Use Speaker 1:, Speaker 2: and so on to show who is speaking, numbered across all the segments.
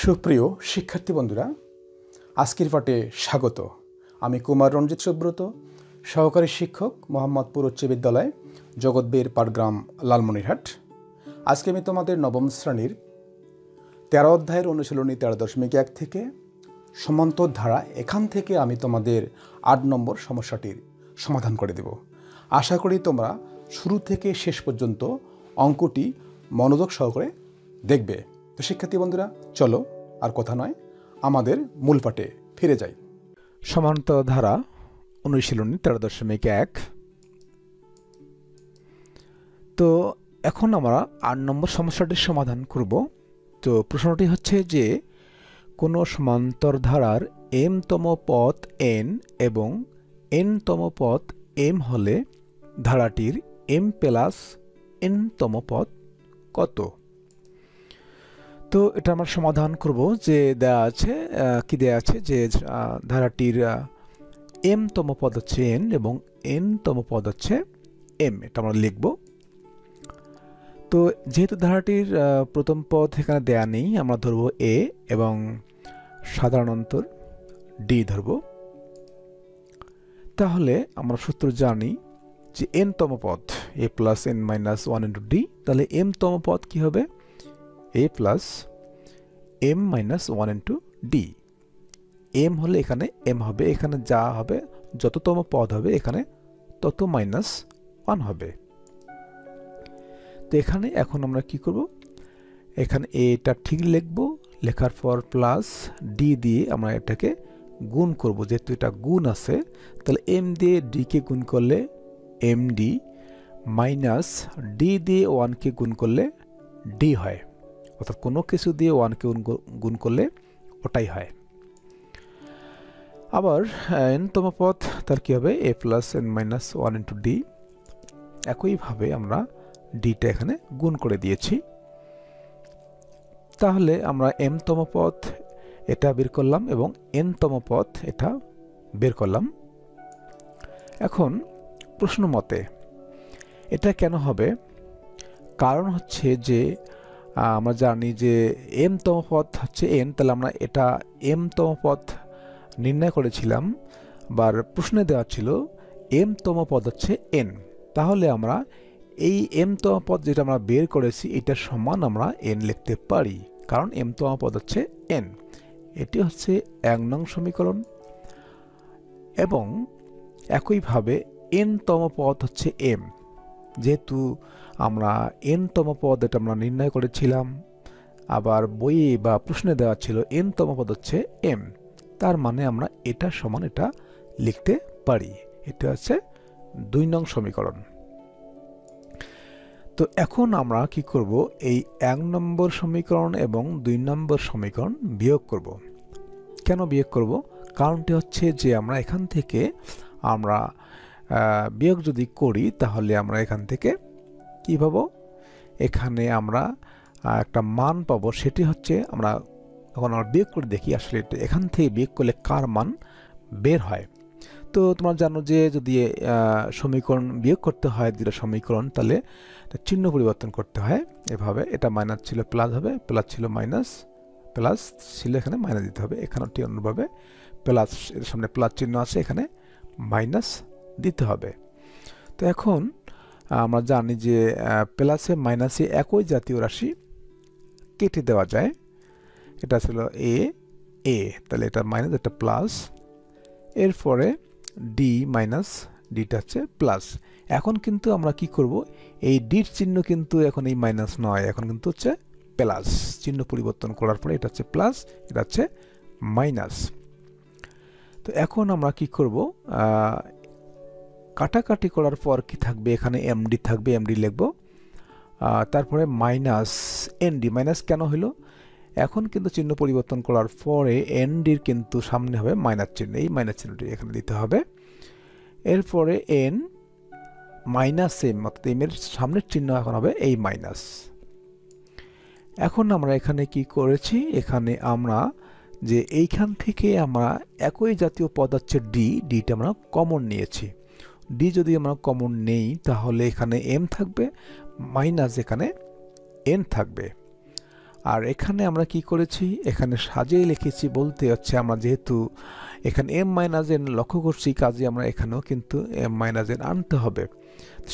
Speaker 1: সুপ্রিয় শিক্ষার্থী বন্ধুরা, আজকের পাঠে স্বাগত। আমি কুমার রঞ্জিত সুব্রত, সহকারী শিক্ষক, মোহাম্মদপুর উচ্চ বিদ্যালয়, জগৎবীর পাটগ্রাম, লালমনিরহাট। আজকে আমি তোমাদের নবম শ্রেণীর 13 অধ্যায়ের অনুশীলনী 13.1 থেকে সমান্তর ধারা, এখান থেকে আমি তোমাদের 8 নম্বর সমস্যাটির সমাধান করে দেব। আশা করি তোমরা শুরু থেকে শেষ পর্যন্ত অঙ্কটি মনোযোগ সহকারে দেখবে। তো শিক্ষার্থী বন্ধুরা, চলো আর কথা নয়, আমাদের মূল পাঠে ফিরে যাই। সমান্তর ধারা অনুশীলনী 13.1। তো এখন আমরা 8 নম্বর সমস্যাটির সমাধান করব। তো প্রশ্নটি হচ্ছে যে কোনো সমান্তর ধারার m-তম পথ n এবং n-তম পথ m হলে ধারাটির m+n-তম পথ কত? তো এটা আমরা সমাধান করব। যে দেয়া আছে যে ধারাটির m-তম পদ হচ্ছে n এবং n-তম পদ হচ্ছে m, এটা আমরা লিখব। তো যেহেতু ধারাটির প্রথম পদ এখানে দেয়া নেই, আমরা ধরব a এবং সাধারণ অন্তর d ধরব। তাহলে আমরা সূত্র জানি যে n-তম পদ a + n-1 * d, তাহলে m-তম পদ কি হবে? a + m-1 * d। m হলে এখানে m হবে, এখানে যা হবে যততম পদ হবে এখানে তত -1 হবে। তো এখানে এখন আমরা কি করব? এখানে এটা ঠিক লিখব, লেখার পর প্লাস d দিয়ে আমরা এটাকে গুণ করব। যেহেতু এটা গুণ আছে, তাহলে m দিয়ে d কে গুণ করলে md, মাইনাস d দিয়ে 1 কে গুণ করলে d হয়। অর্থাৎ কোনো কিছু দিয়ে 1 কে গুণ করলে ওটাই হয়। আবার n-তম পদ তার কি হবে? a + n-1 * d। একইভাবে আমরা d-টা এখানে গুণ করে দিয়েছি। তাহলে আমরা m-তম পদ এটা বের করলাম এবং n-তম পদ এটা বের করলাম। এখন প্রশ্ন মতে এটা কেন হবে? কারণ হচ্ছে যে আমরা জানি যে m-তম পদ হচ্ছে n, তাহলে আমরা এটা m-তম পদ নির্ণয় করেছিলাম, বা প্রশ্নে দেওয়া ছিল m-তম পদ হচ্ছে n। তাহলে আমরা এই m-তম পদ যেটা আমরা বের করেছি এটার সমান আমরা n লিখতে পারি, কারণ m-তম পদ হচ্ছে n। এটি হচ্ছে 1 নং সমীকরণ। এবং একইভাবে n-তম পদ হচ্ছে m, যেহেতু আমরা n-তম পদ এটা আমরা নির্ণয় করেছিলাম, আবার বইয়ে বা প্রশ্নে দেওয়া ছিল n-তম পদ হচ্ছে m, তার মানে আমরা এটা সমান এটা লিখতে পারি। এটা হচ্ছে 2 নং সমীকরণ। তো এখন আমরা কি করব? এই 1 নম্বর সমীকরণ এবং 2 নম্বর সমীকরণ বিয়োগ করব। কেন বিয়োগ করব? কারণটি হচ্ছে যে আমরা এখান থেকে আমরা বিয়োগ যদি করি তাহলে আমরা এখান থেকে কি পাবো? এখানে আমরা একটা মান পাবো। সেটি হচ্ছে আমরা যখন আমরা বিয়োগ করে দেখি আসলে এখান থেকে বিয়োগ করলে কার মান বের হয়। তো তোমরা জানো যে যদি সমীকরণ বিয়োগ করতে হয় দুটো সমীকরণ, তাহলে চিহ্ন পরিবর্তন করতে হয়। এভাবে এটা মাইনাস ছিল প্লাস হবে, প্লাস ছিল মাইনাস, প্লাস ছিল এখানে মাইনাস দিতে হবে। এখানে ঠিক অন্যভাবে প্লাস, এর সামনে প্লাস চিহ্ন আছে, এখানে মাইনাস দিতে হবে। তো এখন আমরা জানি যে প্লাসে মাইনাসে একই জাতীয় রাশি কেটে দেওয়া যায়। এটা ছিল a, তাহলে এটা মাইনাস, এটা প্লাস, এরপরে d মাইনাস, ডিটা হচ্ছে প্লাস। এখন কিন্তু আমরা কি করব? এই ডির চিহ্ন কিন্তু এখন এই মাইনাস নয়, এখন কিন্তু হচ্ছে প্লাস। চিহ্ন পরিবর্তন করার পরে এটা হচ্ছে প্লাস, এটা হচ্ছে মাইনাস। তো এখন আমরা কি করব? কাটাকাটি করার পর কি থাকবে? এখানে md থাকবে, md লিখব। তারপরে মাইনাস nd, মাইনাস কেন হলো? এখন কিন্তু চিহ্ন পরিবর্তন করার পরে ndর কিন্তু সামনে হবে মাইনাস চিহ্ন, এই মাইনাস চিহ্নটি এখানে দিতে হবে। এরপরে n মাইনাস m, অর্থাৎ m এর সামনের চিহ্ন এখন হবে এই মাইনাস। এখন আমরা এখানে কি করেছি? এখানে আমরা যে এইখান থেকে আমরা একই জাতীয় পদ হচ্ছে d-টা আমরা কমন নিয়েছি। d যদি আমরা কমন নেই তাহলে এখানে m থাকবে, মাইনাস এখানে n থাকবে। আর এখানে আমরা কি করেছি, এখানে সাজিয়ে লিখেছি বলতে হচ্ছে আমরা যেহেতু এখানে m মাইনাস n লক্ষ্য করছি, কাজে আমরা এখানেও কিন্তু m মাইনাস n আনতে হবে।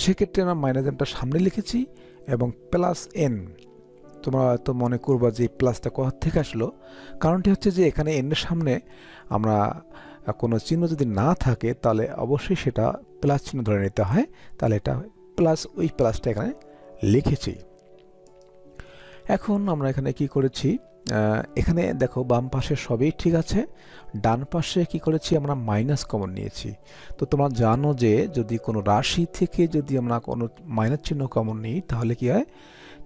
Speaker 1: সেক্ষেত্রে আমরা মাইনাস nটা সামনে লিখেছি এবং প্লাস n। তোমরা হয়তো মনে করবা যে প্লাসটা কোথা থেকে আসলো, কারণটি হচ্ছে যে এখানে n এর সামনে আমরা কোনো চিহ্ন যদি না থাকে তাহলে অবশ্যই সেটা প্লাস চিহ্ন ধরে নিতে হয়, তাহলে এটা প্লাস, ওই প্লাসটা এখানে লিখেছি। এখন আমরা এখানে কি করেছি, এখানে দেখো বাম পাশে সবই ঠিক আছে, ডান পাশে কি করেছি আমরা মাইনাস কমন নিয়েছি। তো তোমরা জানো যে যদি কোনো রাশি থেকে যদি আমরা কোনো মাইনাস চিহ্ন কমন নিই তাহলে কি হয়,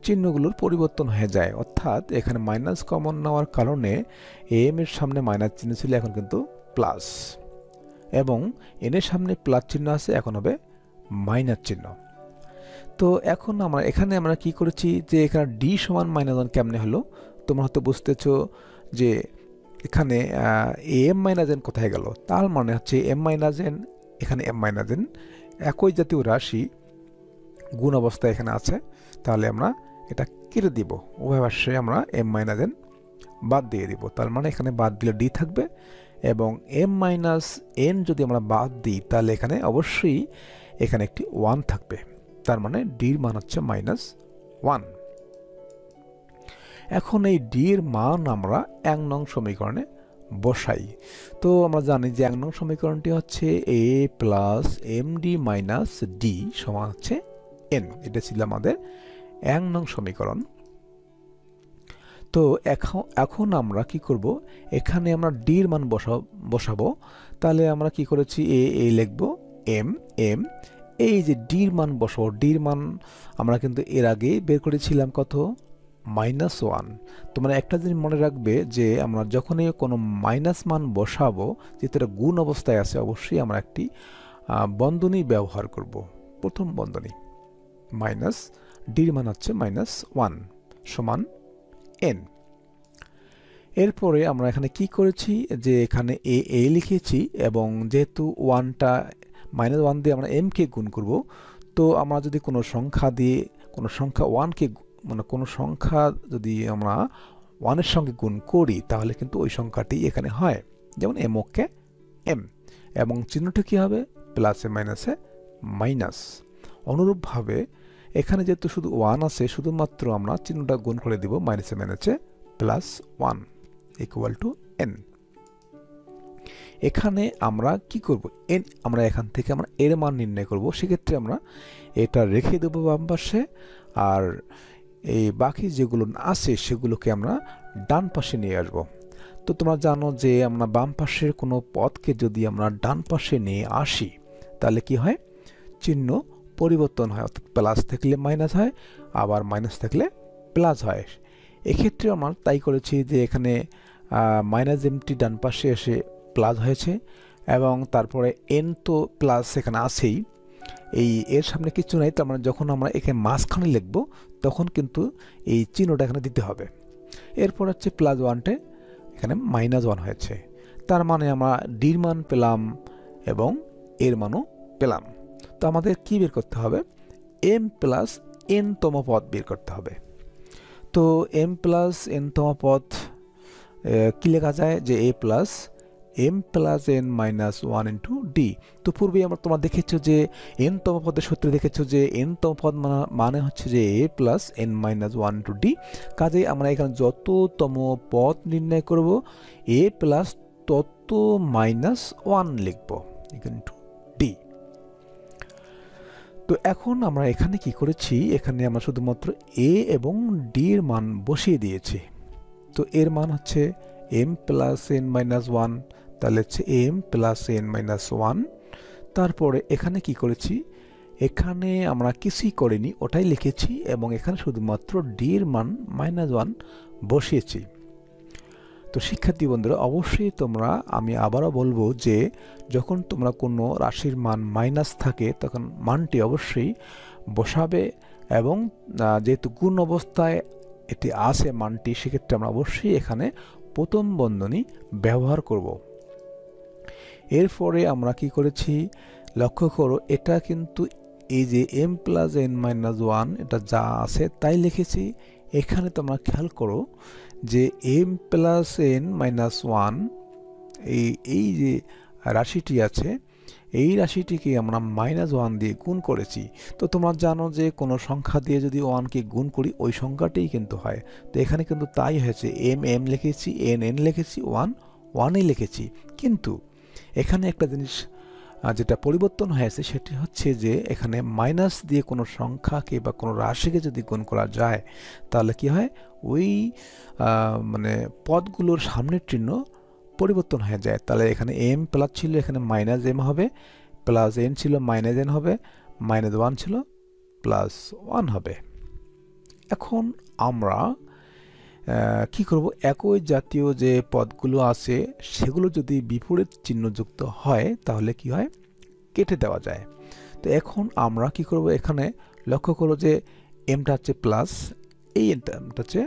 Speaker 1: চিহ্নগুলোর পরিবর্তন হয়ে যায়। অর্থাৎ এখানে মাইনাস কমন নেওয়ার কারণে এম এর সামনে মাইনাস চিহ্ন ছিল, এখন কিন্তু প্লাস, এবং এন এর সামনে প্লাস চিহ্ন আছে, এখন হবে মাইনাস চিহ্ন। তো এখন এখানে আমরা কি করেছি যে এখানে ডি সমান মাইনাস 1 কেমনে হলো, তোমরা হয়তো বুঝতেছো যে এখানে এম মাইনাস এন কোথায় গেল। তার মানে হচ্ছে এম মাইনাস এন, এখানে এম মাইনাস এন একই জাতীয় রাশি গুণ অবস্থায় এখানে আছে, তাহলে আমরা এটা কেটে দিব, উভয় পাশে আমরা এম মাইনাস এন বাদ দিয়ে দিব। তার মানে এখানে বাদ দিলে ডি থাকবে, এবং এম মাইনাস এন যদি আমরা বাদ দিই তাহলে এখানে অবশ্যই এখানে একটি 1 থাকবে। তার মানে ডির মান হচ্ছে -1। এখন এই ডি এর মান আমরা 1 নং সমীকরণে বসাই। তো আমরা জানি যে 1 নং সমীকরণটি হচ্ছে a plus m d minus d সমান হচ্ছে n। এটা ছিল আমাদের 1 নং সমীকরণ। তো এখন আমরা কি করব, এখানে আমরা ডি এর মান বসাবো। তাহলে আমরা কি করেছি, এ লিখব, এম এই যে ডি এর মান বসাবো। ডি এর মান আমরা কিন্তু এর আগে বের করেছিলাম কত, -1। তোমরা একটা জিনিস মনে রাখবে যে আমরা যখনই কোনো মাইনাস মান বসাবো, যেহেতু এটা গুণ অবস্থায় আছে, অবশ্যই আমরা একটি বন্ধনী ব্যবহার করব। প্রথম বন্ধনী মাইনাস ডি এর মান হচ্ছে -1 সমান n। এরপরে আমরা এখানে কি করেছি যে এখানে এ লিখেছি, এবং যেহেতু -1 দিয়ে আমরা m কে গুণ করব, তো আমরা যদি কোনো সংখ্যা দিয়ে কোনো সংখ্যা 1 কে কোনো সংখ্যা যদি আমরা 1 এর সঙ্গে গুণ করি তাহলে কিন্তু ওই সংখ্যাটি এখানে হয়, যেমন m কে m, এবং চিহ্নটি কি হবে, প্লাসে মাইনাসে মাইনাস। অনুরূপভাবে এখানে যেহেতু শুধু 1 আছে, শুধুমাত্র আমরা চিহ্নটা গুণ করে দিব, মাইনাসে মাইনাসে +1 = n। এখানে আমরা কি করব, n আমরা এখান থেকে আমরা এর মান নির্ণয় করব। সেক্ষেত্রে আমরা এটা রেখে দেব বাম পাশে, আর এই বাকি যেগুলো আছে সেগুলোকে আমরা ডান পাশে নিয়ে আসব। তো তোমরা জানো যে আমরা বাম পাশের কোনো পদকে যদি আমরা ডান পাশে নিয়ে আসি তাহলে কি হয়, চিহ্ন পরিবর্তন হয়, অর্থাৎ প্লাস থাকলে মাইনাস হয়, আবার মাইনাস থাকলে প্লাস হয়। এক্ষেত্রে আমরা তাই করেছি যে এখানে মাইনাস এমটি ডান পাশে এসে প্লাস হয়েছে, এবং তারপরে এন তো প্লাস এখানে আছেই, এই এর সামনে কিছু নাই। তার মানে যখন আমরা এখানে মাঝখানে লিখব তখন কিন্তু এই চিহ্নটা এখানে দিতে হবে। এরপর হচ্ছে +1টে এখানে -1 হয়েছে, তার মানে আমরা ডির মান পেলাম এবং এর মানও পেলাম। তো আমাদের কি বের করতে হবে, m প্লাস n তম পদ বের করতে হবে। তো m প্লাস n তম পদ কি লেখা যায়, যে a plus m plus n minus 1 into D. তো পূর্বে তোমরা দেখেছো যে n তম পদের সূত্রে দেখেছো যে n তম পদ মানে হচ্ছে যে a plus n minus 1 into D. কাজে আমরা এখানে যততম পদ নির্ণয় করব a প্লাস তত -1 লিখব ইন্টু ডি। তো এখন আমরা এখানে কি করেছি, এখানে আমরা শুধুমাত্র a এবং d এর মান বসিয়ে দিয়েছি। তো এর মান হচ্ছে m প্লাস n মাইনাস 1, তাহলে হচ্ছে m প্লাস n মাইনাস 1। তারপরে এখানে কি করেছি, এখানে আমরা কিছুই করিনি, ওটাই লিখেছি, এবং এখানে শুধুমাত্র d এর মান -1 বসিয়েছি। তো শিক্ষার্থী বন্ধুরা, অবশ্যই তোমরা, আমি আবারও বলবো যে যখন তোমরা কোনো রাশির মান মাইনাস থাকে তখন মানটি অবশ্যই বসাবে, এবং যেহেতু গুণ অবস্থায় এটি আছে মানটি, সেক্ষেত্রে আমরা অবশ্যই এখানে প্রথম বন্ধনী ব্যবহার করব। এরপরে আমরা কি করেছি লক্ষ্য করো, এটা কিন্তু এই যে m প্লাস n মাইনাস 1 এটা যা আছে তাই লিখেছি, এখানে তোমরা খেয়াল করো যে m প্লাস n মাইনাস 1 এই যে রাশিটি আছে, এই রাশিটিকে আমরা -1 দিয়ে গুণ করেছি। তো তোমরা জানো যে কোনো সংখ্যা দিয়ে যদি 1কে গুণ করি ওই সংখ্যাটাই কিন্তু হয়। তো এখানে কিন্তু তাই হয়েছে, m লিখেছি, n লিখেছি, 1 লিখেছি। কিন্তু এখানে একটা জিনিস যেটা পরিবর্তন হয়েছে সেটি হচ্ছে যে এখানে মাইনাস দিয়ে কোনো সংখ্যাকে বা কোনো রাশিকে যদি গুণ করা যায় তাহলে কি হয়, ওই মানে পদগুলোর সামনের চিহ্ন পরিবর্তন হয়ে যায়। তাহলে এখানে m প্লাস ছিল, এখানে -m হবে, প্লাস n ছিল -n হবে, -1 ছিল +1 হবে। এখন আমরা কি করব, একই জাতীয় যে পদগুলো আছে সেগুলো যদি বিপরীত চিহ্নযুক্ত হয় তাহলে কি হয়, কেটে দেওয়া যায়। তো এখন আমরা কি করব, এখানে লক্ষ্য করো যে mটা হচ্ছে প্লাস, এই mটা হচ্ছে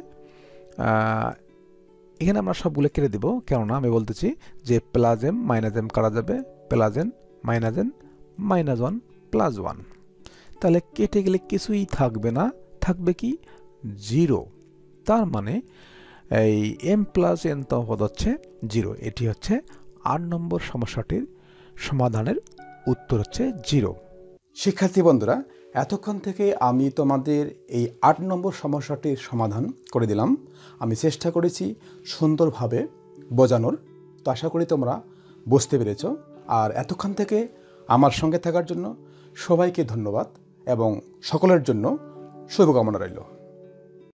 Speaker 1: এখানে আমরা সবগুলো কেটে দেব, কেননা আমি বলতেছি যে +m -m কাটা যাবে, +n -n -1 +1। তাহলে কেটে গেলে কিছুই থাকবে না, থাকবে কি 0। তার মানে এই m প্লাস n তম পদ হচ্ছে 0। এটি হচ্ছে 8 নম্বর সমস্যাটির সমাধানের উত্তর হচ্ছে 0।
Speaker 2: শিক্ষার্থী বন্ধুরা, এতক্ষণ থেকে আমি তোমাদের এই 8 নম্বর সমস্যাটির সমাধান করে দিলাম। আমি চেষ্টা করেছি সুন্দরভাবে বোঝানোর। তো আশা করি তোমরা বুঝতে পেরেছ। আর এতক্ষণ থেকে আমার সঙ্গে থাকার জন্য সবাইকে ধন্যবাদ এবং সকলের জন্য শুভকামনা রইল।